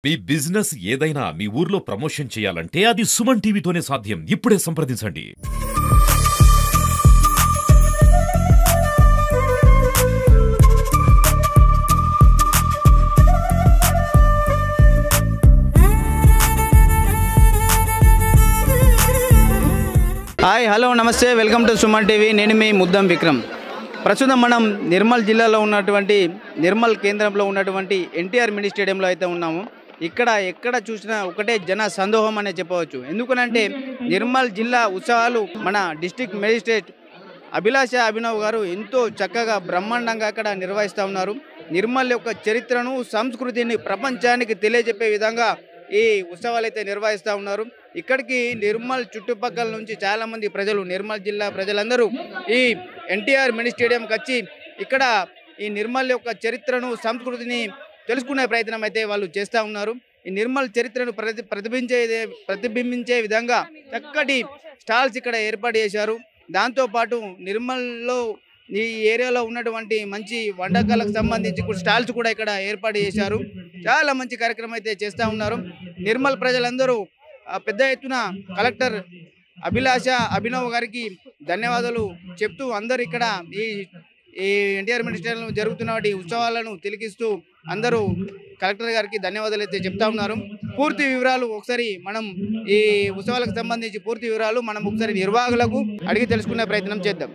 మీ business ఏదైనా మీ ఊర్లో promotion చేయాలంటే అది సుమన్ టీవీతోనే సాధ్యం. ఇప్పుడే సంప్రదించండి. హాయ్ హలో నమస్తే వెల్కమ్ టు సుమన్ టీవీ. నేను మీ ముద్దం విక్రమ్. ప్రస్తుతం మనం నిర్మల్ జిల్లాలో ఉన్నటువంటి నిర్మల్ కేంద్రంలో ఉన్నటువంటి ఎన్టీఆర్ మినీ స్టేడియంలో అయితే ఉన్నాము. ఇక్కడ ఎక్కడ చూసినా ఒకటే జన సందోహం అనే చెప్పవచ్చు. ఎందుకనంటే నిర్మల్ జిల్లా ఉత్సవాలు మన డిస్ట్రిక్ట్ మేజిస్ట్రేట్ అభిలాష అభినవ్ గారు ఎంతో చక్కగా బ్రహ్మాండంగా అక్కడ నిర్వహిస్తూ ఉన్నారు. నిర్మల్ యొక్క చరిత్రను సంస్కృతిని ప్రపంచానికి తెలియజెప్పే విధంగా ఈ ఉత్సవాలు అయితే నిర్వహిస్తూ ఉన్నారు. ఇక్కడికి నిర్మల్ చుట్టుపక్కల నుంచి చాలామంది ప్రజలు, నిర్మల్ జిల్లా ప్రజలందరూ ఈ ఎన్టీఆర్ మినీ స్టేడియంకి వచ్చి ఇక్కడ ఈ నిర్మల్ యొక్క చరిత్రను సంస్కృతిని తెలుసుకునే ప్రయత్నం అయితే వాళ్ళు చేస్తూ ఉన్నారు. ఈ నిర్మల్ చరిత్రను ప్రతిబింబించే విధంగా చక్కటి స్టాల్స్ ఇక్కడ ఏర్పాటు చేశారు. దాంతోపాటు నిర్మల్లో ఈ ఏరియాలో ఉన్నటువంటి మంచి వంటకాలకు సంబంధించి స్టాల్స్ కూడా ఇక్కడ ఏర్పాటు చేశారు. చాలా మంచి కార్యక్రమం అయితే చేస్తూ ఉన్నారు. నిర్మల్ ప్రజలందరూ పెద్ద ఎత్తున కలెక్టర్ అభిలాష అభినవ్ గారికి ధన్యవాదాలు చెప్తూ అందరూ ఇక్కడ ఈ ఎన్టీఆర్ మినీ స్టేడియంలో జరుగుతున్న ఉత్సవాలను తిలకిస్తూ అందరూ కలెక్టర్ గారికి ధన్యవాదాలు అయితే చెప్తా ఉన్నారు. పూర్తి వివరాలు ఒకసారి మనం ఈ ఉత్సవాలకు సంబంధించి పూర్తి వివరాలు మనం ఒకసారి నిర్వాహకులకు అడిగి తెలుసుకునే ప్రయత్నం చేద్దాం.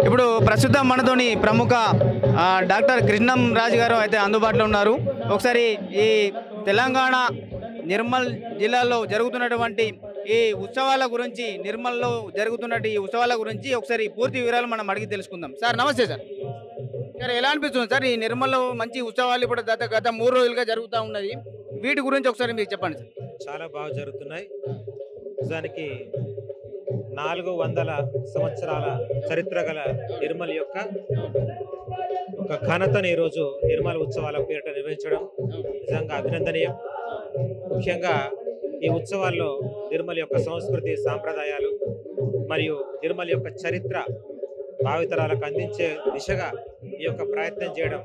ఇప్పుడు ప్రస్తుతం మనతోని ప్రముఖ డాక్టర్ కృష్ణం రాజు గారు అయితే అందుబాటులో ఉన్నారు. ఒకసారి ఈ తెలంగాణ నిర్మల్ జిల్లాలో జరుగుతున్నటువంటి ఈ ఉత్సవాల గురించి, నిర్మల్లో జరుగుతున్నటువంటి ఈ ఉత్సవాల గురించి ఒకసారి పూర్తి వివరాలు మనం అడిగి తెలుసుకుందాం. సార్ నమస్తే సార్. సార్ ఎలా అనిపిస్తుంది సార్ ఈ నిర్మల్లో మంచి ఉత్సవాలు ఇప్పుడు గత 3 రోజులుగా జరుగుతూ ఉన్నది, వీటి గురించి ఒకసారి మీరు చెప్పండి సార్. చాలా బాగా జరుగుతున్నాయి. నిజానికి 400 సంవత్సరాల చరిత్ర గల నిర్మల్ యొక్క ఒక ఘనతను ఈరోజు నిర్మల్ ఉత్సవాల పేరిట నిర్వహించడం నిజంగా అభినందనీయం. ముఖ్యంగా ఈ ఉత్సవాల్లో నిర్మల్ యొక్క సంస్కృతి, సాంప్రదాయాలు మరియు నిర్మల్ యొక్క చరిత్ర భావితరాలకు అందించే దిశగా ఈ యొక్క ప్రయత్నం చేయడం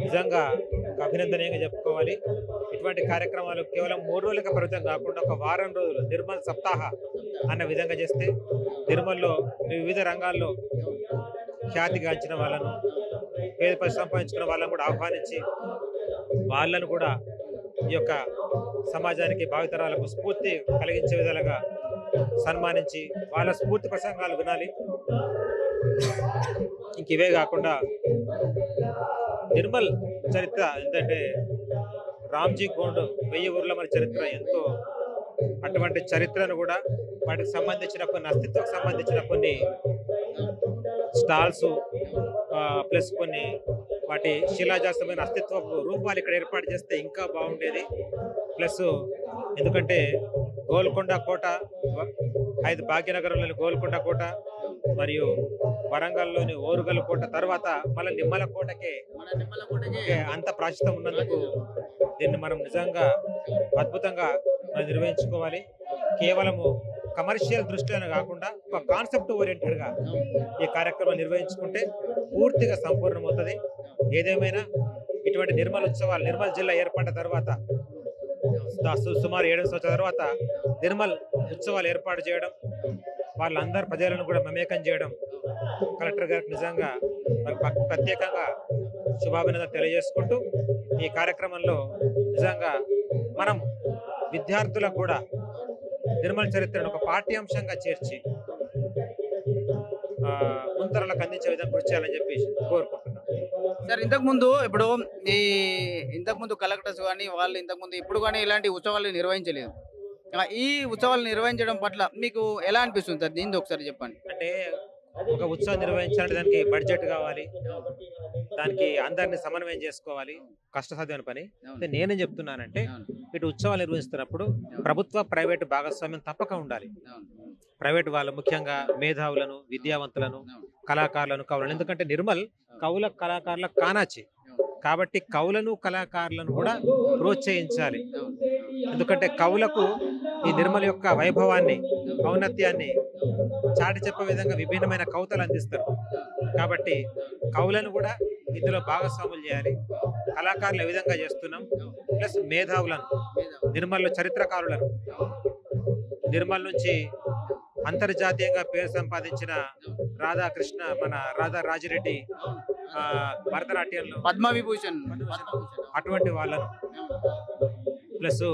నిజంగా ఒక అభినందనీయంగా చెప్పుకోవాలి. ఇటువంటి కార్యక్రమాలు కేవలం 3 రోజులకు పరిమితం కాకుండా ఒక వారం రోజులు నిర్మల్ సప్తాహ అన్న విధంగా చేస్తే నిర్మల్లో వివిధ రంగాల్లో ఖ్యాతిగాంచిన వాళ్ళను, పేద సంపాదించుకున్న వాళ్ళను కూడా ఆహ్వానించి వాళ్ళను కూడా ఈ యొక్క సమాజానికి, భావితరాలకు స్ఫూర్తి కలిగించే విధాలుగా సన్మానించి వాళ్ళ స్ఫూర్తి ప్రసంగాలు వినాలి. ఇంక ఇవే కాకుండా నిర్మల్ చరిత్ర ఏంటంటే రామ్జీ గోండ్ 1000 ఊర్ల మన చరిత్ర ఎంతో, అటువంటి చరిత్రను కూడా వాటికి సంబంధించిన కొన్ని అస్తిత్వకు సంబంధించిన కొన్ని స్టాల్స్ ప్లస్ కొన్ని వాటి శిలాజాస్తమైన అస్తిత్వ రూపాలు ఇక్కడ ఏర్పాటు చేస్తే ఇంకా బాగుండేది. ప్లస్ ఎందుకంటే గోల్కొండ కోట, భాగ్యనగరంలోని గోల్కొండ కోట మరియు వరంగల్లోని ఓరుగల్ కోట తర్వాత మళ్ళీ నిమ్మల కోటకే అంత ప్రాశస్త్యం ఉన్నందుకు దీన్ని మనం నిజంగా అద్భుతంగా నిర్వహించుకోవాలి. కేవలము కమర్షియల్ దృష్టిలోనే కాకుండా ఒక కాన్సెప్ట్ ఓరియంటెడ్గా ఈ కార్యక్రమం నిర్వహించుకుంటే పూర్తిగా సంపూర్ణమవుతుంది. ఏదేమైనా ఇటువంటి నిర్మల్ ఉత్సవాలు నిర్మల్ జిల్లా ఏర్పడిన తర్వాత సుమారు 7 సంవత్సరాల తర్వాత నిర్మల్ ఉత్సవాలు ఏర్పాటు చేయడం, వాళ్ళందరి ప్రజలను కూడా మమేకం చేయడం కలెక్టర్ గారికి నిజంగా ప్రత్యేకంగా శుభాభినందనలు తెలియజేసుకుంటూ ఈ కార్యక్రమంలో నిజంగా మనం విద్యార్థులకు కూడా నిర్మల్ చరిత్రను ఒక పాఠ్యాంశంగా చేర్చి ముంతరలకు అందించే విధంగా కృషి చేయాలని చెప్పి కోరుకుంటున్నాం. సార్ ఇంతకుముందు కలెక్టర్స్ కానీ వాళ్ళు ఇంతకుముందు ఇప్పుడు కానీ ఇలాంటి ఉత్సవాలు నిర్వహించలేదు. ఈ ఉత్సవాలు నిర్వహించడం పట్ల మీకు ఎలా అనిపిస్తుంది సార్? దీన్ని ఒకసారి చెప్పండి. అంటే ఒక ఉత్సవం నిర్వహించాలంటే దానికి బడ్జెట్ కావాలి, దానికి అందరినీ సమన్వయం చేసుకోవాలి, కష్టసాధ్యమైన పని. నేనేం చెప్తున్నానంటే ఇటు ఉత్సవాలు నిర్వహిస్తున్నప్పుడు ప్రభుత్వ ప్రైవేటు భాగస్వామ్యం తప్పక ఉండాలి. ప్రైవేటు వాళ్ళు ముఖ్యంగా మేధావులను, విద్యావంతులను, కళాకారులను కావాలి. ఎందుకంటే నిర్మల్ కవుల కళాకారుల కానాచి. కాబట్టి కవులను కళాకారులను కూడా ప్రోత్సహించాలి. ఎందుకంటే కవులకు ఈ నిర్మల్ యొక్క వైభవాన్ని, ఔన్నత్యాన్ని చాటి చెప్పే విధంగా విభిన్నమైన కవితలు అందిస్తారు. కాబట్టి కవులను కూడా ఇందులో భాగస్వాములు చేయాలి. కళాకారులు ఏ విధంగా చేస్తున్నాం, ప్లస్ మేధావులను, నిర్మల్లో చరిత్రకారులను, నిర్మల్ నుంచి అంతర్జాతీయంగా పేరు సంపాదించిన రాధాకృష్ణ, మన రాధా రాజిరెడ్డి భరతనాట్యంలో పద్మవిభూషణ్ అటువంటి వాళ్ళను, ప్లస్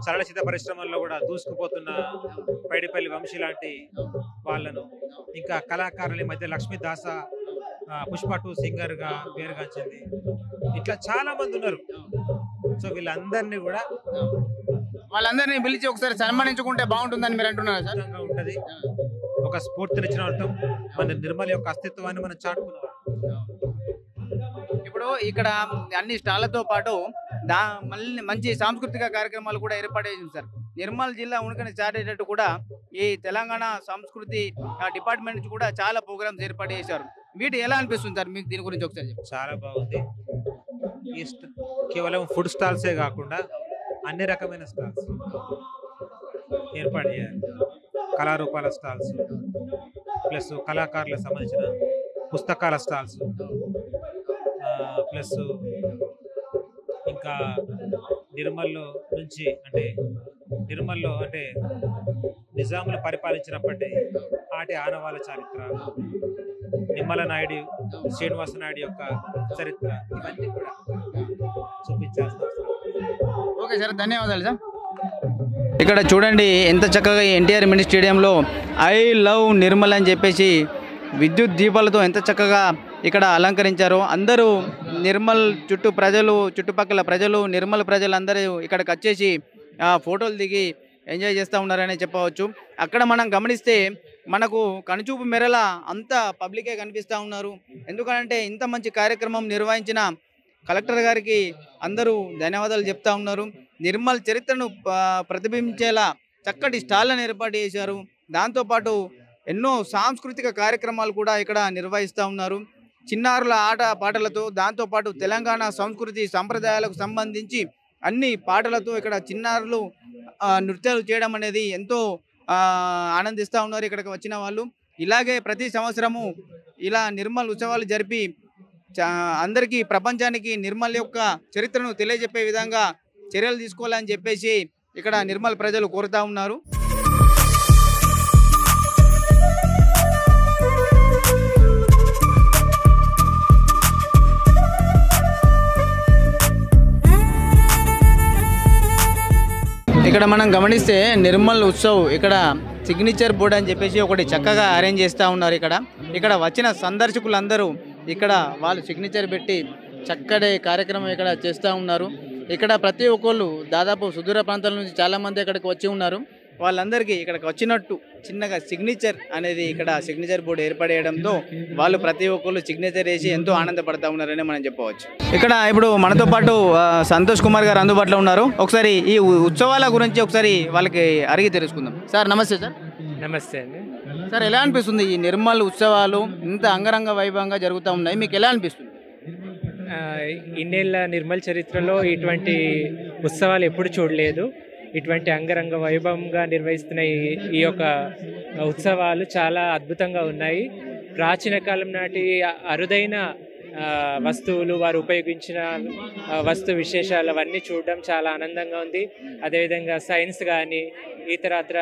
చలనచిత్ర పరిశ్రమల్లో కూడా దూసుకుపోతున్న పైడిపల్లి వంశీ లాంటి వాళ్ళను, ఇంకా కళాకారుల మధ్య లక్ష్మీదాస పుష్ప 2 సింగర్గా పేరుగాంచింది. ఇట్లా చాలా మంది ఉన్నారు. సో వీళ్ళందరినీ కూడా వాళ్ళందరినీ పిలిచి ఒకసారి సన్మానించుకుంటే బాగుంటుందని మీరు అంటున్నారు సార్? ఉంటది. ఒక స్ఫూర్తినిచ్చిన వాళ్ళం, మన నిర్మల్ యొక్క అస్తిత్వాన్ని మనం చాటుకున్నాం. ఇప్పుడు ఇక్కడ అన్ని స్టాళ్లతో పాటు మళ్ళీ మంచి సాంస్కృతిక కార్యక్రమాలు కూడా ఏర్పాటు చేసింది సార్. నిర్మల్ జిల్లా ఉనికిని చాటేటట్టు కూడా ఈ తెలంగాణ సంస్కృతి డిపార్ట్మెంట్ నుంచి కూడా చాలా ప్రోగ్రామ్స్ ఏర్పాటు చేశారు. వీటి ఎలా అనిపిస్తుంది సార్ మీకు? దీని గురించి ఒకసారి చెప్పండి. చాలా బాగుంది. ఈ కేవలం ఫుడ్ స్టాల్సే కాకుండా అన్ని రకమైన స్టాల్స్ ఏర్పాటు చేయాలి. కళారూపాల స్టాల్స్, ప్లస్ కళాకారులకు సంబంధించిన పుస్తకాల స్టాల్స్, ప్లస్ ఇంకా నిర్మల్లో అంటే నిజాములు పరిపాలించినప్పటి ఆటి ఆనవాళ్ళ చరిత్ర, నిమ్మల నాయుడు, శ్రీనివాస నాయుడు యొక్క చరిత్ర, ఇవన్నీ కూడా చూపించాల్సిన అవసరం. ఓకే సార్, ధన్యవాదాలు సార్. ఇక్కడ చూడండి ఎంత చక్కగా ఎన్టీఆర్ మినీ స్టేడియంలో ఐ లవ్ నిర్మల్ అని చెప్పేసి విద్యుత్ దీపాలతో ఎంత చక్కగా ఇక్కడ అలంకరించారో. అందరూ నిర్మల్ చుట్టుపక్కల ప్రజలు, నిర్మల్ ప్రజలందరూ ఇక్కడికి వచ్చేసి ఫోటోలు దిగి ఎంజాయ్ చేస్తూ ఉన్నారని చెప్పవచ్చు. అక్కడ మనం గమనిస్తే మనకు కనుచూపు మేరల అంతా పబ్లికే కనిపిస్తూ ఉన్నారు. ఎందుకంటే ఇంత మంచి కార్యక్రమం నిర్వహించిన కలెక్టర్ గారికి అందరూ ధన్యవాదాలు చెప్తా ఉన్నారు. నిర్మల్ చరిత్రను ప్రతిబింబించేలా చక్కటి స్టాళ్లను ఏర్పాటు చేశారు. దాంతోపాటు ఎన్నో సాంస్కృతిక కార్యక్రమాలు కూడా ఇక్కడ నిర్వహిస్తూ ఉన్నారు. చిన్నారుల ఆట పాటలతో, దాంతోపాటు తెలంగాణ సంస్కృతి సంప్రదాయాలకు సంబంధించి అన్ని పాటలతో ఇక్కడ చిన్నారులు నృత్యాలు చేయడం అనేది ఎంతో ఆనందిస్తూ ఉన్నారు ఇక్కడికి వచ్చిన వాళ్ళు. ఇలాగే ప్రతి సంవత్సరము ఇలా నిర్మల్ ఉత్సవాలు జరిపి అందరికీ, ప్రపంచానికి నిర్మల్ యొక్క చరిత్రను తెలియజెప్పే విధంగా చర్యలు తీసుకోవాలని చెప్పేసి ఇక్కడ నిర్మల్ ప్రజలు కోరుతా ఉన్నారు. ఇక్కడ మనం గమనిస్తే నిర్మల్ ఉత్సవ్ ఇక్కడ సిగ్నేచర్ బోర్డ్ అని చెప్పేసి ఒకటి చక్కగా అరేంజ్ చేస్తూ ఉన్నారు. ఇక్కడ వచ్చిన సందర్శకులందరూ ఇక్కడ వాళ్ళు సిగ్నేచర్ పెట్టి చక్కటి కార్యక్రమం ఇక్కడ చేస్తూ ఉన్నారు. ఇక్కడ ప్రతి ఒక్కళ్ళు దాదాపు సుదూర ప్రాంతాల నుంచి చాలామంది ఇక్కడికి వచ్చి ఉన్నారు. వాళ్ళందరికీ ఇక్కడికి వచ్చినట్టు చిన్నగా సిగ్నేచర్ అనేది ఇక్కడ సిగ్నేచర్ బోర్డు ఏర్పడేయడంతో వాళ్ళు ప్రతి ఒక్కళ్ళు సిగ్నేచర్ వేసి ఎంతో ఆనందపడతా ఉన్నారని మనం చెప్పవచ్చు. ఇక్కడ ఇప్పుడు మనతో పాటు సంతోష్ కుమార్ గారు అందుబాటులో ఉన్నారు. ఒకసారి ఈ ఉత్సవాల గురించి ఒకసారి వాళ్ళకి అడిగి తెలుసుకుందాం. సార్ నమస్తే. సార్ నమస్తే అండి. సార్ ఎలా అనిపిస్తుంది ఈ నిర్మల్ ఉత్సవాలు ఇంత అంగరంగ వైభవంగా జరుగుతూ ఉన్నాయి, మీకు ఎలా అనిపిస్తుంది? ఇన్నేళ్ళ నిర్మల్ చరిత్రలో ఇటువంటి ఉత్సవాలు ఎప్పుడు చూడలేదు. ఇటువంటి అంగరంగ వైభవంగా నిర్వహిస్తున్న ఈ యొక్క ఉత్సవాలు చాలా అద్భుతంగా ఉన్నాయి. ప్రాచీన కాలం నాటి అరుదైన వస్తువులు, వారు ఉపయోగించిన వస్తు విశేషాలు అవన్నీ చూడడం చాలా ఆనందంగా ఉంది. అదేవిధంగా సైన్స్ కానీ ఇతరత్ర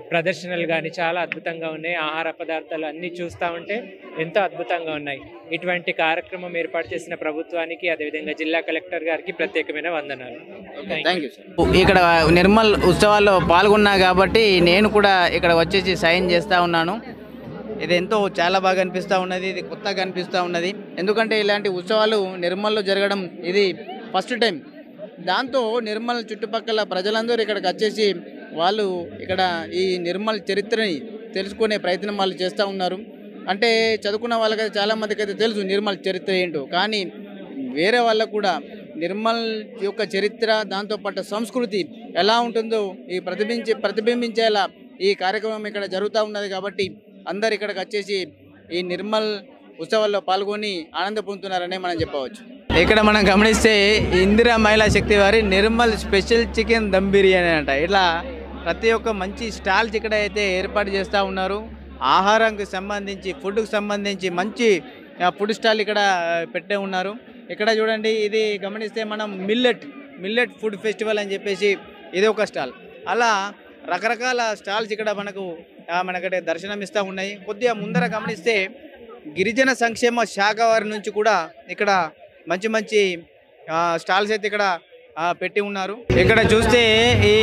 ప్రదర్శనలు కానీ చాలా అద్భుతంగా ఉన్నాయి. ఆహార పదార్థాలు అన్నీ చూస్తూ ఉంటే ఎంతో అద్భుతంగా ఉన్నాయి. ఇటువంటి కార్యక్రమం ఏర్పాటు చేసిన ప్రభుత్వానికి, అదేవిధంగా జిల్లా కలెక్టర్ గారికి ప్రత్యేకమైన వందనాలు. ఇక్కడ నిర్మల్ ఉత్సవాల్లో పాల్గొన్నా కాబట్టి నేను కూడా ఇక్కడ వచ్చేసి సైన్ చేస్తూ ఉన్నాను. ఇది ఎంతో చాలా బాగా అనిపిస్తూ ఉన్నది, ఇది కొత్తగా అనిపిస్తూ ఉన్నది. ఎందుకంటే ఇలాంటి ఉత్సవాలు నిర్మల్లో జరగడం ఇది ఫస్ట్ టైం. దాంతో నిర్మల్ చుట్టుపక్కల ప్రజలందరూ ఇక్కడికి వచ్చేసి వాళ్ళు ఇక్కడ ఈ నిర్మల్ చరిత్రని తెలుసుకునే ప్రయత్నం వాళ్ళు చేస్తూ ఉన్నారు. అంటే చదువుకున్న వాళ్ళకైతే చాలామందికి అయితే తెలుసు నిర్మల్ చరిత్ర ఏంటో, కానీ వేరే వాళ్ళకు కూడా నిర్మల్ యొక్క చరిత్ర, దాంతోపాటు సంస్కృతి ఎలా ఉంటుందో ఈ ప్రతిబింబించేలా ఈ కార్యక్రమం ఇక్కడ జరుగుతూ ఉన్నది. కాబట్టి అందరు ఇక్కడికి వచ్చేసి ఈ నిర్మల్ ఉత్సవాల్లో పాల్గొని ఆనంద పొందుతున్నారనే మనం చెప్పవచ్చు. ఇక్కడ మనం గమనిస్తే ఇందిరా మహిళా శక్తి వారి నిర్మల్ స్పెషల్ చికెన్ దమ్ బిర్యానీ అంట. ఇట్లా ప్రతి ఒక్క మంచి స్టాల్స్ ఇక్కడ అయితే ఏర్పాటు చేస్తూ ఉన్నారు. ఆహారానికి సంబంధించి ఫుడ్కి సంబంధించి మంచి ఫుడ్ స్టాల్ ఇక్కడ పెట్టే ఉన్నారు. ఇక్కడ చూడండి, ఇది గమనిస్తే మనం మిల్లెట్ ఫుడ్ ఫెస్టివల్ అని చెప్పేసి ఇది ఒక స్టాల్. అలా రకరకాల స్టాల్స్ ఇక్కడ మనకైతే దర్శనం ఇస్తూ ఉన్నాయి. కొద్దిగా ముందర గమనిస్తే గిరిజన సంక్షేమ శాఖ వారి నుంచి కూడా ఇక్కడ మంచి స్టాల్స్ అయితే ఇక్కడ పెట్టి ఉన్నారు. ఇక్కడ చూస్తే ఈ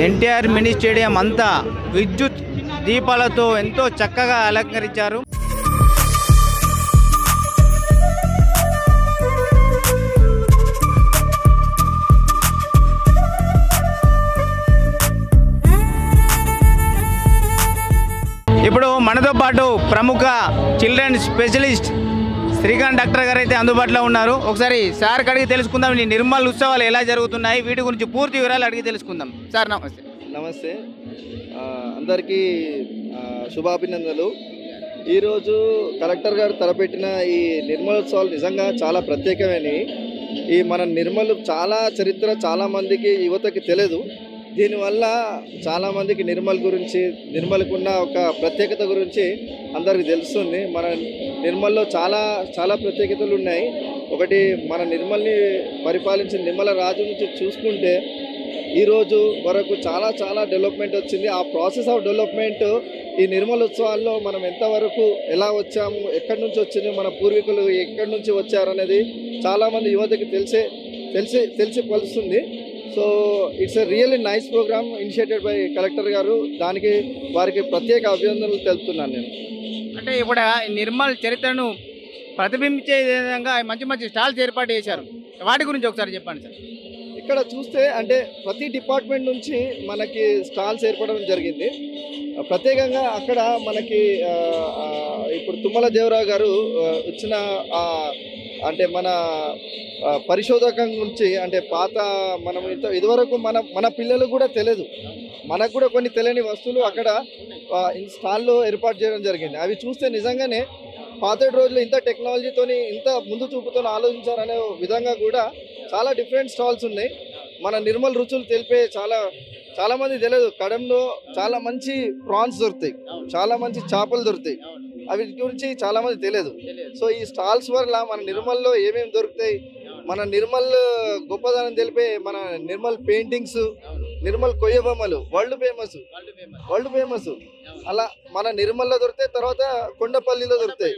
ఎన్టీఆర్ మినీ స్టేడియం అంతా విద్యుత్ దీపాలతో ఎంతో చక్కగా అలంకరించారు. ఇప్పుడు మనతో పాటు ప్రముఖ చిల్డ్రన్ స్పెషలిస్ట్ శ్రీకాంత్ డాక్టర్ గారు అయితే అందుబాటులో ఉన్నారు. ఒకసారి సార్ అడిగి తెలుసుకుందాం, ఈ నిర్మల్ ఉత్సవాలు ఎలా జరుగుతున్నాయి, వీటి గురించి పూర్తి వివరాలు అడిగి తెలుసుకుందాం. సార్ నమస్తే. నమస్తే, అందరికీ శుభాభినందనలు. ఈరోజు కలెక్టర్ గారు తలపెట్టిన ఈ నిర్మల్ ఉత్సవాలు నిజంగా చాలా ప్రత్యేకమైనవి. ఈ మన నిర్మల్ చాలా చరిత్ర చాలామందికి యువతకి తెలియదు. దీనివల్ల చాలామందికి నిర్మల్ గురించి, నిర్మల్కున్న ఒక ప్రత్యేకత గురించి అందరికీ తెలుస్తుంది. మన నిర్మల్లో చాలా ప్రత్యేకతలు ఉన్నాయి. ఒకటి, మన నిర్మల్ని పరిపాలించిన నిమ్మల రాజు నుంచి చూసుకుంటే ఈరోజు వరకు చాలా డెవలప్మెంట్ వచ్చింది. ఆ ప్రాసెస్ ఆఫ్ డెవలప్మెంట్ ఈ నిర్మల్ ఉత్సవాల్లో మనం ఎంతవరకు ఎలా వచ్చాము, ఎక్కడి నుంచి వచ్చింది, మన పూర్వీకులు ఎక్కడి నుంచి వచ్చారు అనేది చాలామంది యువతకి తెలిసి పలుస్తుంది. So it's a really nice programme initiated by collector గారు. దానికి వారికి ప్రత్యేక అభినందనలు తెలుపుతున్నాను నేను. అంటే ఇప్పుడు నిర్మల్ చరిత్రను ప్రతిబింబించే విధంగా మంచి స్టాల్స్ ఏర్పాటు చేశారు. వాటి గురించి ఒకసారి చెప్పండి సార్. ఇక్కడ చూస్తే అంటే ప్రతి డిపార్ట్మెంట్ నుంచి మనకి స్టాల్స్ ఏర్పడడం జరిగింది. ప్రత్యేకంగా అక్కడ మనకి ఇప్పుడు తుమ్మల దేవరావు గారు వచ్చిన అంటే మన పరిశోధకం గురించి, అంటే పాత మనం ఇదివరకు మన పిల్లలకు కూడా తెలియదు, మనకు కూడా కొన్ని తెలియని వస్తువులు అక్కడ స్టాల్లో ఏర్పాటు చేయడం జరిగింది. అవి చూస్తే నిజంగానే పాతటి రోజుల్లో ఇంత టెక్నాలజీతోని ఇంత ముందు చూపుతో ఆలోచించారనే విధంగా కూడా చాలా డిఫరెంట్ స్టాల్స్ ఉన్నాయి. మన నిర్మల్ రుచులు తెలిపే చాలామంది తెలియదు. కడంలో చాలా మంచి ప్రాన్స్ దొరుకుతాయి, చాలా మంచి చేపలు దొరుకుతాయి, అవి గురించి చాలామంది తెలియదు. సో ఈ స్టాల్స్ వల్ల మన నిర్మల్లో ఏమేమి దొరుకుతాయి, మన నిర్మల్ గొప్పదనం తెలిపే మన నిర్మల్ పెయింటింగ్స్, నిర్మల్ కొయ్య బొమ్మలు వరల్డ్ ఫేమస్ అలా మన నిర్మల్లో దొరుకుతాయి. తర్వాత కొండపల్లిలో దొరుకుతాయి.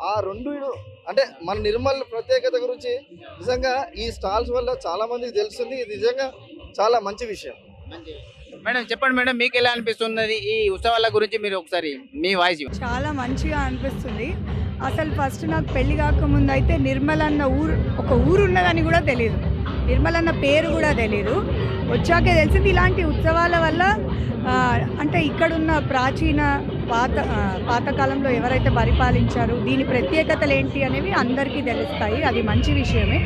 ఆ రెండు అంటే మన నిర్మల్ ప్రత్యేకత గురించి నిజంగా ఈ స్టాల్స్ వల్ల చాలా మందికి తెలుస్తుంది. ఇది నిజంగా చాలా మంచి విషయం. మేడం చెప్పండి మేడం, మీకు ఎలా అనిపిస్తున్నది ఈ ఉత్సవాల గురించి? మీరు ఒకసారి మీ వాయిస్. చాలా మంచిగా అనిపిస్తుంది. అసలు ఫస్ట్ నాకు పెళ్లి కాకముందు అయితే నిర్మల్ అన్న ఒక ఊరు ఉన్నదని కూడా తెలియదు, నిర్మల్ అన్న పేరు కూడా తెలియదు. వచ్చాకే తెలిసింది ఇలాంటి ఉత్సవాల వల్ల అంటే ఇక్కడున్న ప్రాచీన పాతకాలంలో ఎవరైతే పరిపాలించారో దీని ప్రత్యేకతలు ఏంటి అనేవి అందరికీ తెలుస్తాయి. అది మంచి విషయమే.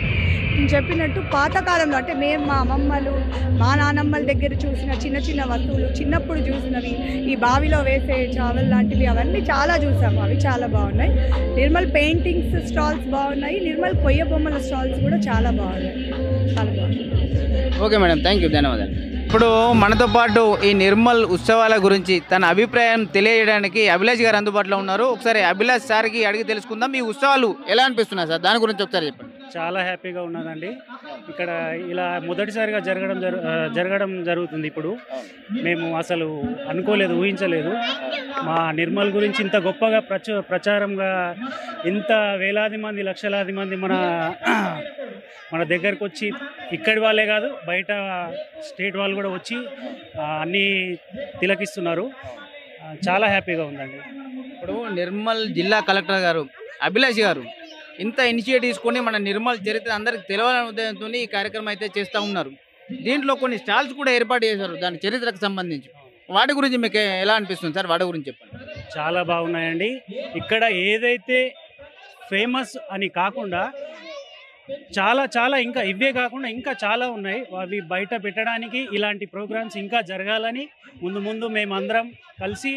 నేను చెప్పినట్టు పాతకాలంలో అంటే మేము మా అమ్మమ్మలు మా నానమ్మల దగ్గర చూసిన చిన్న వస్తువులు, చిన్నప్పుడు చూసినవి, ఈ బావిలో వేసే చావల్ లాంటివి అవన్నీ చాలా చూసాము. అవి చాలా బాగున్నాయి. నిర్మల్ పెయింటింగ్స్ స్టాల్స్ బాగున్నాయి, నిర్మల్ కొయ్య బొమ్మల స్టాల్స్ కూడా చాలా బాగున్నాయి. ఓకే మేడం, థ్యాంక్ యూ, ధన్యవాదాలు. ఇప్పుడు మనతో పాటు ఈ నిర్మల్ ఉత్సవాల గురించి తన అభిప్రాయం తెలియజేయడానికి అభిలాష్ గారు అందుబాటులో ఉన్నారు. ఒకసారి అభిలాష్ సార్కి అడిగి తెలుసుకుందాం. ఈ ఉత్సవాలు ఎలా అనిపిస్తున్నాయి సార్, దాని గురించి ఒకసారి చెప్పండి. చాలా హ్యాపీగా ఉన్నదండి. ఇక్కడ ఇలా మొదటిసారిగా జరగడం జరుగుతుంది. ఇప్పుడు మేము అసలు అనుకోలేదు, ఊహించలేదు. మా నిర్మల్ గురించి ఇంత గొప్పగా ప్రచారంగా ఇంత వేలాది మంది, లక్షలాది మంది మన దగ్గరకు వచ్చి, ఇక్కడి వాళ్ళే కాదు బయట స్టేట్ వాళ్ళు కూడా వచ్చి అన్నీ తిలకిస్తున్నారు. చాలా హ్యాపీగా ఉందండి. ఇప్పుడు నిర్మల్ జిల్లా కలెక్టర్ గారు అభిలాష్ గారు ఇంత ఇనిషియేటివ్ తీసుకొని మన నిర్మల్ చరిత్ర అందరికి తెలవాలనే ఉద్దేశంతో ఈ కార్యక్రమం అయితే చేస్తూ ఉన్నారు. దీంట్లో కొన్ని స్టాల్స్ కూడా ఏర్పాటు చేశారు దాని చరిత్రకు సంబంధించి. వాటి గురించి మీకు ఎలా అనిపిస్తుంది సార్, వాటి గురించి చెప్పండి. చాలా బాగున్నాయండి. ఇక్కడ ఏదైతే ఫేమస్ అని కాకుండా చాలా ఇంకా ఇవే కాకుండా ఇంకా చాలా ఉన్నాయి. అవి బయట పెట్టడానికి ఇలాంటి ప్రోగ్రామ్స్ ఇంకా జరగాలని ముందు మేమందరం కలిసి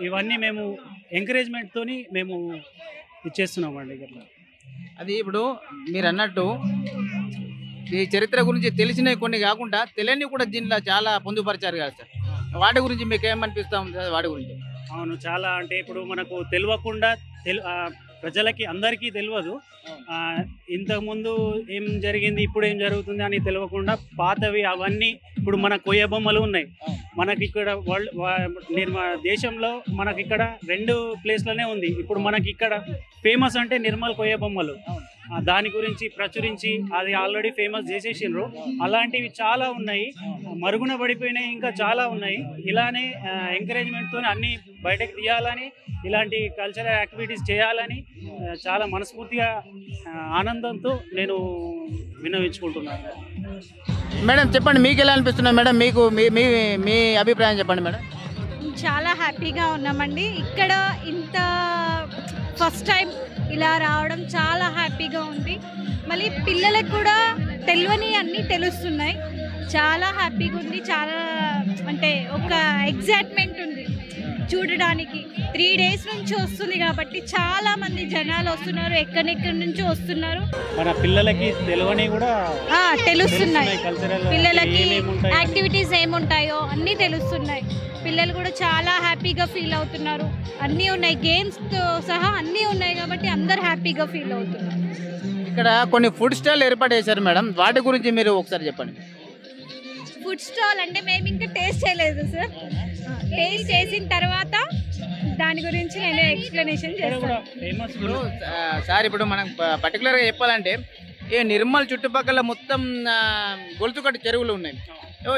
ఇవన్నీ మేము ఎంకరేజ్మెంట్తోని మేము ఇచ్చేస్తున్నామండి ఇట్లా. అది ఇప్పుడు మీరు అన్నట్టు ఈ చరిత్ర గురించి తెలిసినవి కొన్ని కాకుండా తెలియని కూడా దీనిలో చాలా పొందుపరిచారు కదా సార్. వాటి గురించి మీకు ఏమనిపిస్తా ఉంది సార్ వాటి గురించి? అవును, చాలా అంటే ఇప్పుడు మనకు తెలియకుండా ప్రజలకి అందరికీ తెలియదు. ఇంతకుముందు ఏం జరిగింది, ఇప్పుడు ఏం జరుగుతుంది అని తెలియకుండా పాతవి అవన్నీ ఇప్పుడు మన కొయ్య బొమ్మలు ఉన్నాయి. మనకి ఇక్కడ దేశంలో మనకి ఇక్కడ 2 ప్లేస్లోనే ఉంది. ఇప్పుడు మనకి ఇక్కడ ఫేమస్ అంటే నిర్మల్ కొయ్య బొమ్మలు. దాని గురించి ప్రచురించి అది ఆల్రెడీ ఫేమస్ చేసేసిండ్రు. అలాంటివి చాలా ఉన్నాయి, మరుగున పడిపోయినాయి, ఇంకా చాలా ఉన్నాయి. ఇలానే ఎంకరేజ్మెంట్తో అన్నీ బయటకు తీయాలని, ఇలాంటి కల్చరల్ యాక్టివిటీస్ చేయాలని చాలా మనస్ఫూర్తిగా ఆనందంతో నేను విన్నవించుకుంటున్నాను. మేడం చెప్పండి, మీకు ఎలా అనిపిస్తున్నాయి మేడం? మీకు మీ అభిప్రాయం చెప్పండి మేడం. చాలా హ్యాపీగా ఉన్నామండి. ఇక్కడ ఇంత ఫస్ట్ టైం ఇలా రావడం చాలా హ్యాపీగా ఉంది. మళ్ళీ పిల్లలకు కూడా తెలియని అన్నీ తెలుస్తున్నాయి. చాలా హ్యాపీగా ఉంది. చాలా అంటే ఒక ఎగ్జైట్మెంట్ ఉంది చూడడానికి. 3 days నుంచి వస్తుంది కాబట్టి చాలా మంది జనాలు వస్తున్నారు, ఎక్కడెక్కడి నుంచి వస్తున్నారు. మన పిల్లలకి తెలియని కూడా తెలుస్తున్నాయి. కల్చరల్ పిల్లలకి యాక్టివిటీస్ ఏముంటాయో అన్నీ తెలుస్తున్నాయి. పిల్లలు కూడా చాలా హ్యాపీగా ఫీల్ అవుతున్నారు. అన్నీ ఉన్నాయి, గేమ్స్తో సహా అన్నీ ఉన్నాయి కాబట్టి అందరు హ్యాపీగా ఫీల్ అవుతున్నారు. ఇక్కడ కొన్ని ఫుడ్ స్టాల్ ఏర్పాటు చేశారు మేడం, వాటి గురించి మీరు ఒకసారి చెప్పండి. ఫుడ్ స్టాల్ అంటే మేము ఇంకా టేస్ట్ చేయలేదు సార్. టేస్ట్ చేసిన తర్వాత దాని గురించి నేను ఎక్స్ప్లెనేషన్ చేస్తాను. సార్ ఇప్పుడు మనం పర్టికులర్గా చెప్పాలంటే ఈ నిర్మల్ చుట్టుపక్కల మొత్తం గొలుసుకట్టు చెరువులు ఉన్నాయి.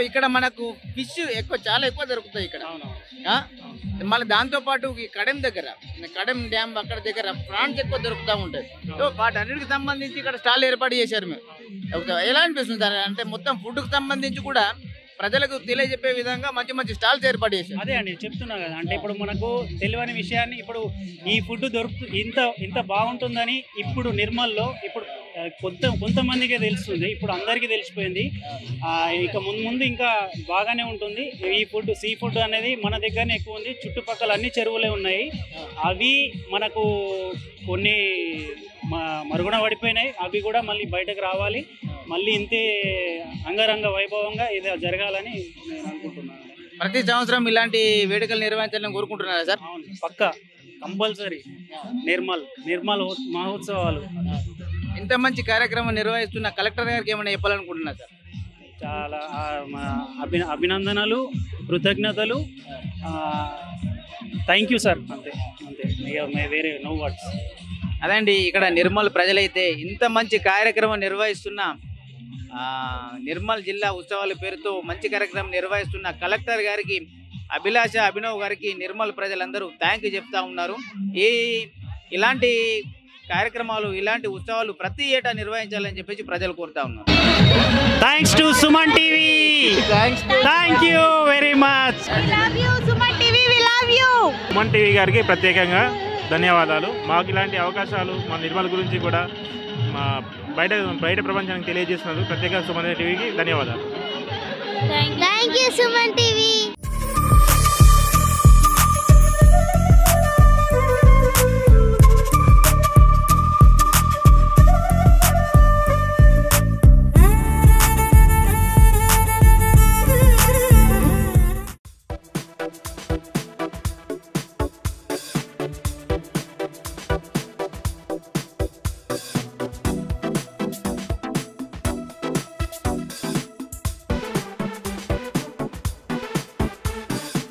ఇక్కడ మనకు ఫిష్ చాలా ఎక్కువ దొరుకుతాయి ఇక్కడ. మళ్ళీ దాంతోపాటు ఈ కడెం డ్యామ్ అక్కడ దగ్గర ప్రాన్స్ ఎక్కువ దొరుకుతూ ఉంటాయి. వాటన్నిటికి సంబంధించి ఇక్కడ స్టాల్ ఏర్పాటు చేశారు. మేము ఎలా అనిపిస్తుంది సార్? అంటే మొత్తం ఫుడ్కి సంబంధించి కూడా ప్రజలకు తెలియజెప్పే విధంగా మంచి మంచి స్టాల్స్ ఏర్పాటు చేశారు. అదే అండి చెప్తున్నా కదా, అంటే ఇప్పుడు మనకు తెలియని విషయాన్ని ఇప్పుడు ఈ ఫుడ్ ఇంత బాగుంటుందని ఇప్పుడు నిర్మల్లో ఇప్పుడు కొంతమందికే తెలుస్తుంది. ఇప్పుడు అందరికీ తెలిసిపోయింది. ఇక ముందు ఇంకా బాగానే ఉంటుంది. ఈ ఫుడ్ సీ ఫుడ్ అనేది మన దగ్గరనే ఎక్కువ ఉంది. చుట్టుపక్కల అన్ని చెరువులే ఉన్నాయి. అవి మనకు కొన్ని మరుగున పడిపోయినాయి. అవి కూడా మళ్ళీ బయటకు రావాలి. మళ్ళీ ఇంతే అంగరంగ వైభవంగా ఇది జరగాలని నేను అనుకుంటున్నాను. ప్రతి సంవత్సరం ఇలాంటి వేడుకలు నిర్వహించాలని కోరుకుంటున్నారా సార్? అవును, పక్కా కంపల్సరీ. నిర్మల్ మహోత్సవాలు ఇంత మంచి కార్యక్రమం నిర్వహిస్తున్న కలెక్టర్ గారికి ఏమైనా చెప్పాలనుకుంటున్నారు సార్? చాలా అభినందనలు, కృతజ్ఞతలు. Thank you sir. అంతే వేరే నో వర్డ్స్. అదండి, ఇక్కడ నిర్మల్ ప్రజలైతే ఇంత మంచి కార్యక్రమం నిర్వహిస్తున్న నిర్మల్ జిల్లా ఉత్సవాల పేరుతో మంచి కార్యక్రమం నిర్వహిస్తున్న కలెక్టర్ గారికి, అభినవ్ గారికి నిర్మల్ ప్రజలందరూ థ్యాంక్ యూ చెప్తా ఉన్నారు. ఇలాంటి కార్యక్రమాలు, ఇలాంటి ఉత్సవాలు ప్రతి ఏటా నిర్వహించాలని చెప్పేసి ప్రజలు కోరుతా ఉన్నారు. Thanks to Suman TV. Thank you very much. Suman TV గారికి ప్రత్యేకంగా ధన్యవాదాలు. మాకు ఇలాంటి అవకాశాలు మా నిర్మల్ గురించి కూడా మా బయట ప్రపంచానికి తెలియజేస్తున్నారు. ప్రత్యేకంగా సుమన్ టీవీకి ధన్యవాదాలు. Thank you Suman TV.